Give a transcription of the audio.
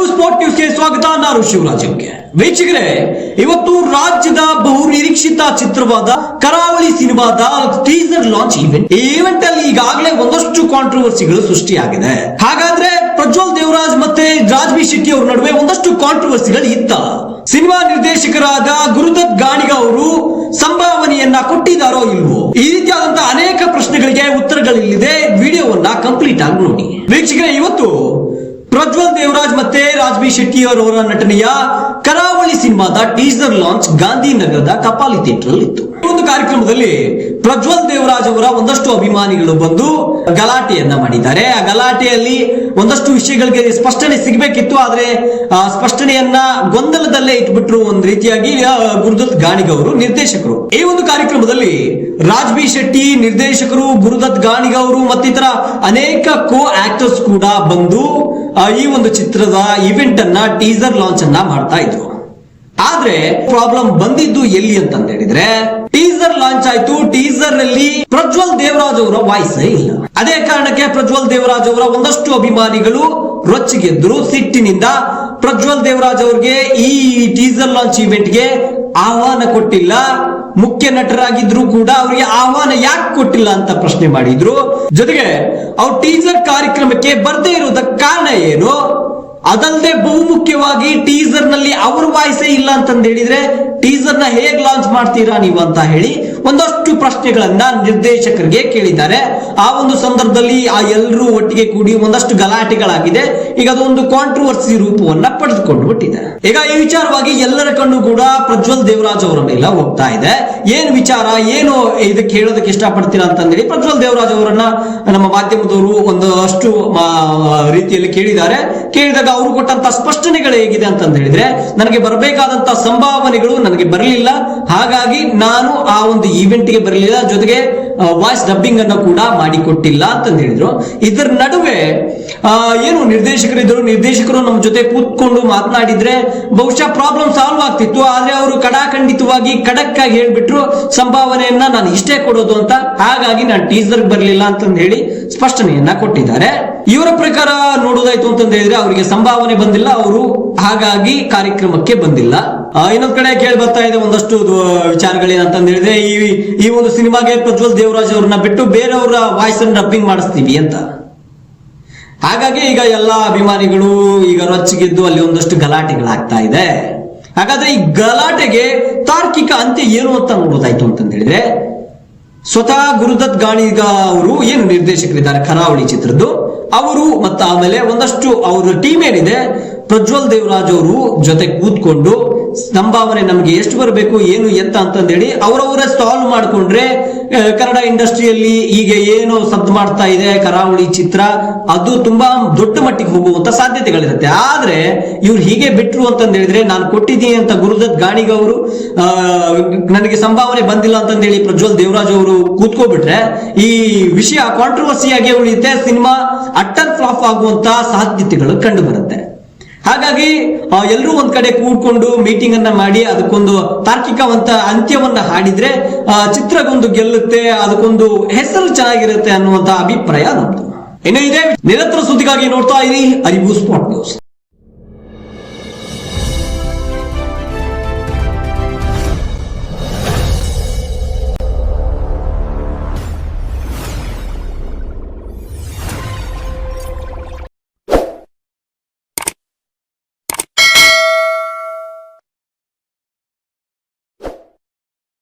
ಅರಿವು ಸ್ಪೋರ್ಟ್ ನ್ಯೂಸ್ಗೆ ಸ್ವಾಗತ. ನಾನು ಶಿವರಾಜಂಗೆ. ವೀಕ್ಷಕರೇ, ಇವತ್ತು ರಾಜ್ಯದ ಬಹು ನಿರೀಕ್ಷಿತ ಚಿತ್ರವಾದ ಕರಾವಳಿ ಸಿನಿಮಾದ ಟೀಸರ್ ಲಾಂಚ್ ಈವೆಂಟ್ ಅಲ್ಲಿ ಈಗಾಗಲೇ ಒಂದಷ್ಟು ಕಾಂಟ್ರವರ್ಸಿಗಳು ಸೃಷ್ಟಿಯಾಗಿದೆ. ಹಾಗಾದ್ರೆ ಪ್ರಜ್ವಲ್ ದೇವರಾಜ್ ಮತ್ತೆ ರಾಜ್ಬಿ ಶೆಟ್ಟಿ ಅವರ ನಡುವೆ ಒಂದಷ್ಟು ಕಾಂಟ್ರವರ್ಸಿಗಳು ಇತ್ತ? ಸಿನಿಮಾ ನಿರ್ದೇಶಕರಾದ ಗುರುದತ್ ಗಾಣಿಗ ಅವರು ಸಂಭಾವನೆಯನ್ನ ಕೊಟ್ಟಿದ್ದಾರೋ ಇಲ್ವೋ? ಈ ರೀತಿಯಾದಂತಹ ಅನೇಕ ಪ್ರಶ್ನೆಗಳಿಗೆ ಉತ್ತರಗಳಿಲ್ಲಿದೆ. ವಿಡಿಯೋವನ್ನ ಕಂಪ್ಲೀಟ್ ಆಗಿ ನೋಡಿ. ವೀಕ್ಷಕರೇ, ಇವತ್ತು ಪ್ರಜ್ವಲ್ ದೇವರಾಜ್ ಮತ್ತೆ ರಾಜ್ಬಿ ಶೆಟ್ಟಿ ಅವರ ನಟನೆಯ ಕರಾವಳಿ ಸಿನಿಮಾದ ಟೀಸರ್ ಲಾಂಚ್ ಗಾಂಧಿನಗರದ ಕಪಾಲಿ ಥಿಯೇಟರ್ ಅಲ್ಲಿ ಇತ್ತು. ಈ ಒಂದು ಕಾರ್ಯಕ್ರಮದಲ್ಲಿ ಪ್ರಜ್ವಲ್ ದೇವರಾಜ್ ಅವರ ಒಂದಷ್ಟು ಅಭಿಮಾನಿಗಳು ಬಂದು ಗಲಾಟೆಯನ್ನ ಮಾಡಿದ್ದಾರೆ. ಆ ಗಲಾಟೆಯಲ್ಲಿ ಒಂದಷ್ಟು ವಿಷಯಗಳಿಗೆ ಸ್ಪಷ್ಟನೆ ಸಿಗಬೇಕಿತ್ತು, ಆದ್ರೆ ಆ ಸ್ಪಷ್ಟನೆಯನ್ನ ಗೊಂದಲದಲ್ಲೇ ಇಟ್ಬಿಟ್ರು. ಒಂದು ರೀತಿಯಾಗಿ ಗುರುದತ್ ಗಾಣಿಗ ಅವರು ನಿರ್ದೇಶಕರು. ಈ ಒಂದು ಕಾರ್ಯಕ್ರಮದಲ್ಲಿ ರಾಜ್ಬಿ ಶೆಟ್ಟಿ ನಿರ್ದೇಶಕರು, ಗುರುದತ್ ಗಾಣಿಗ ಅವರು ಮತ್ತಿತರ ಅನೇಕ ಕೋ ಆಕ್ಟರ್ಸ್ ಕೂಡ ಬಂದು ಈ ಒಂದು ಚಿತ್ರದ ಇವೆಂಟ್ ಅನ್ನ ಟೀಸರ್ ಲಾಂಚ್ ಅನ್ನ ಮಾಡ್ತಾ ಇದ್ರು. ಆದ್ರೆ ಪ್ರಾಬ್ಲಮ್ ಬಂದಿದ್ದು ಎಲ್ಲಿ ಅಂತ ಹೇಳಿದ್ರೆ, ಟೀಸರ್ ಲಾಂಚ್ ಆಯ್ತು. ಟೀಸರ್ ಅಲ್ಲಿ ಪ್ರಜ್ವಲ್ ದೇವರಾಜ್ ಅವರ ವಾಯ್ಸ್ ಇಲ್ಲ. ಅದೇ ಕಾರಣಕ್ಕೆ ಪ್ರಜ್ವಲ್ ದೇವರಾಜ್ ಅವರ ಒಂದಷ್ಟು ಅಭಿಮಾನಿಗಳು ರೊಚ್ಚಿಗೆದ್ರು. ಸಿಟ್ಟಿನಿಂದ ಪ್ರಜ್ವಲ್ ದೇವರಾಜ್ ಅವರಿಗೆ ಈ ಟೀಸರ್ ಲಾಂಚ್ ಇವೆಂಟ್ಗೆ ಆಹ್ವಾನ ಕೊಟ್ಟಿಲ್ಲ, ಮುಖ್ಯ ನಟರಾಗಿದ್ರು ಕೂಡ ಅವರಿಗೆ ಆಹ್ವಾನ ಯಾಕೆ ಕೊಟ್ಟಿಲ್ಲ ಅಂತ ಪ್ರಶ್ನೆ ಮಾಡಿದ್ರು. ಜೊತೆಗೆ ಅವ್ರು ಟೀಸರ್ ಕಾರ್ಯಕ್ರಮಕ್ಕೆ ಬರ್ದೇ ಇರೋದಕ್ಕೆ ಕಾರಣ ಏನು? ಅದಲ್ಲದೆ ಬಹುಮುಖ್ಯವಾಗಿ ಟೀಸರ್ ನಲ್ಲಿ ಅವ್ರ ವಾಯ್ಸೇ ಇಲ್ಲ ಅಂತಂದ ಹೇಳಿದ್ರೆ ಟೀಸರ್ ನ ಹೇಗ್ ಲಾಂಚ್ ಮಾಡ್ತೀರಾ ನೀವು ಅಂತ ಹೇಳಿ ಒಂದಷ್ಟು ಪ್ರಶ್ನೆಗಳನ್ನ ನಿರ್ದೇಶಕರಿಗೆ ಕೇಳಿದ್ದಾರೆ. ಆ ಒಂದು ಸಂದರ್ಭದಲ್ಲಿ ಆ ಎಲ್ಲರೂ ಒಟ್ಟಿಗೆ ಕೂಡಿ ಒಂದಷ್ಟು ಗಲಾಟೆಗಳಾಗಿದೆ. ಈಗ ಅದೊಂದು ಕಾಂಟ್ರವರ್ಸಿ ರೂಪವನ್ನ ಪಡೆದುಕೊಂಡು ಬಿಟ್ಟಿದೆ. ಈಗ ಈ ವಿಚಾರವಾಗಿ ಎಲ್ಲರ ಕಣ್ಣು ಕೂಡ ಪ್ರಜ್ವಲ್ ದೇವರಾಜ್ ಅವರ ಮೇಲೆ ಹೋಗ್ತಾ ಇದೆ. ಏನ್ ವಿಚಾರ, ಏನು ಇದಕ್ಕೆ ಹೇಳೋದಕ್ಕೆ ಇಷ್ಟಪಡ್ತೀರಾ ಅಂತಂದೇಳಿ ಪ್ರಜ್ವಲ್ ದೇವರಾಜ್ ಅವರನ್ನ ನಮ್ಮ ಮಾಧ್ಯಮದವರು ಒಂದಷ್ಟು ರೀತಿಯಲ್ಲಿ ಕೇಳಿದ್ದಾರೆ. ಕೇಳಿದಾಗ ಅವರು ಕೊಟ್ಟಂತ ಸ್ಪಷ್ಟನೆಗಳು ಹೇಗಿದೆ ಅಂತಂದ ಹೇಳಿದ್ರೆ, ನನಗೆ ಬರಬೇಕಾದಂತ ಸಂಭಾವನೆಗಳು ನನಗೆ ಬರಲಿಲ್ಲ, ಹಾಗಾಗಿ ನಾನು ಆ ಒಂದು ಈವೆಂಟ್ ಗೆ ಬರಲಿಲ್ಲ, ಜೊತೆಗೆ ವಾಯ್ಸ್ ಡಬ್ಬಿಂಗ್ ಅನ್ನು ಕೂಡ ಮಾಡಿಕೊಟ್ಟಿಲ್ಲ ಅಂತಂದ ಹೇಳಿದ್ರು. ಇದರ ನಡುವೆ ಏನು ನಿರ್ದೇಶಕರು ನಮ್ಮ ಜೊತೆ ಕೂತ್ಕೊಂಡು ಮಾತನಾಡಿದ್ರೆ ಬಹುಶಃ ಪ್ರಾಬ್ಲಮ್ ಸಾಲ್ವ್ ಆಗ್ತಿತ್ತು. ಆದ್ರೆ ಅವರು ಕಡಾಖಂಡಿತವಾಗಿ ಖಡಕ್ ಆಗಿ ಹೇಳ್ಬಿಟ್ರು, ಸಂಭಾವನೆಯನ್ನ ನಾನು ಇಷ್ಟೇ ಕೊಡೋದು ಅಂತ, ಹಾಗಾಗಿ ನಾನು ಟೀಸರ್ ಬರಲಿಲ್ಲ ಅಂತಂದ ಹೇಳಿ ಸ್ಪಷ್ಟನೆಯನ್ನ ಕೊಟ್ಟಿದ್ದಾರೆ. ಇವರ ಪ್ರಕಾರ ನೋಡೋದಾಯ್ತು ಅಂತಂದ ಹೇಳಿದ್ರೆ ಅವರಿಗೆ ಸಂಭಾವನೆ ಬಂದಿಲ್ಲ, ಅವರು ಹಾಗಾಗಿ ಕಾರ್ಯಕ್ರಮಕ್ಕೆ ಬಂದಿಲ್ಲ. ಇನ್ನೊಂದ್ ಕಡೆ ಕೇಳಿ ಬರ್ತಾ ಇದೆ ಒಂದಷ್ಟು ವಿಚಾರಗಳೇನಂತಂದ ಹೇಳಿದ್ರೆ, ಈ ಒಂದು ಸಿನಿಮಾಗೆ ಪ್ರಜ್ವಲ್ ದೇವರಾಜ್ ಅವ್ರನ್ನ ಬಿಟ್ಟು ಬೇರೆಯವರ ವಾಯ್ಸ್ ಅನ್ನು ಡಬ್ಬಿಂಗ್ ಮಾಡಿಸ್ತೀವಿ ಅಂತ. ಹಾಗಾಗಿ ಈಗ ಎಲ್ಲಾ ಅಭಿಮಾನಿಗಳು ಈಗ ರೊಚ್ಚಿಗೆದ್ದು ಅಲ್ಲಿ ಒಂದಷ್ಟು ಗಲಾಟೆಗಳಾಗ್ತಾ ಇದೆ. ಹಾಗಾದ್ರೆ ಈ ಗಲಾಟೆಗೆ ತಾರ್ಕಿಕ ಅಂತ್ಯ ಏನು ಅಂತ ನೋಡೋದಾಯ್ತು ಅಂತಂದ ಹೇಳಿದ್ರೆ, ಸ್ವತಃ ಗುರುದತ್ ಗಾಣಿಗ ಅವರು ಏನು ನಿರ್ದೇಶಕರಿದ್ದಾರೆ ಕರಾವಳಿ ಚಿತ್ರದ್ದು, ಅವರು ಮತ್ತು ಆಮೇಲೆ ಒಂದಷ್ಟು ಅವರ ಟೀಮ್ ಏನಿದೆ ಪ್ರಜ್ವಲ್ ದೇವರಾಜ್ ಅವರು ಜೊತೆ ಕೂತ್ಕೊಂಡು ಸಂಭಾವನೆ ನಮ್ಗೆ ಎಷ್ಟು ಬರಬೇಕು ಏನು ಎಂತ ಅಂತಂದೇಳಿ ಅವರವರೇ ಸಾಲ್ವ್ ಮಾಡ್ಕೊಂಡ್ರೆ ಕನ್ನಡ ಇಂಡಸ್ಟ್ರಿಯಲ್ಲಿ ಈಗ ಏನು ಸದ್ದು ಮಾಡ್ತಾ ಇದೆ ಕರಾವಳಿ ಚಿತ್ರ, ಅದು ತುಂಬಾ ದೊಡ್ಡ ಮಟ್ಟಿಗೆ ಹೋಗುವಂತ ಸಾಧ್ಯತೆಗಳಿರುತ್ತೆ. ಆದ್ರೆ ಇವ್ರು ಹೀಗೆ ಬಿಟ್ರು ಅಂತಂದ ಹೇಳಿದ್ರೆ, ನಾನು ಕೊಟ್ಟಿದ್ದೀನಿ ಅಂತ ಗುರುದತ್ ಗಾಣಿಗ ಅವರು ನನಗೆ ಸಂಭಾವನೆ ಬಂದಿಲ್ಲ ಅಂತಂದೇಳಿ ಪ್ರಜ್ವಲ್ ದೇವರಾಜ್ ಅವರು ಕೂತ್ಕೋಬಿಟ್ರೆ ಈ ವಿಷಯ ಕಾಂಟ್ರವರ್ಸಿಯಾಗಿ ಉಳಿಯುತ್ತೆ. ಸಿನಿಮಾ ಅಟ್ಟರ್ ಫ್ಲಾಪ್ ಆಗುವಂತ ಸಾಧ್ಯತೆಗಳು ಕಂಡು ಬರುತ್ತೆ. ಹಾಗಾಗಿ ಎಲ್ಲರೂ ಒಂದ್ ಕಡೆ ಕೂಡ್ಕೊಂಡು ಮೀಟಿಂಗ್ ಅನ್ನ ಮಾಡಿ ಅದಕ್ಕೊಂದು ತಾರ್ಕಿಕವಂತ ಅಂತ್ಯವನ್ನ ಹಾಡಿದ್ರೆ ಚಿತ್ರಗೊಂದು ಗೆಲ್ಲುತ್ತೆ, ಅದಕ್ಕೊಂದು ಹೆಸರು ಚೆನ್ನಾಗಿರುತ್ತೆ ಅನ್ನುವಂತ ಅಭಿಪ್ರಾಯ ನಮ್ದು. ಇನ್ನು ಇದೇ ನಿರಂತರ ಸುದ್ದಿಗಾಗಿ ನೋಡ್ತಾ ಇರಿ ಅರಿವು ಸ್ಪಾಟ್ ನ್ಯೂಸ್.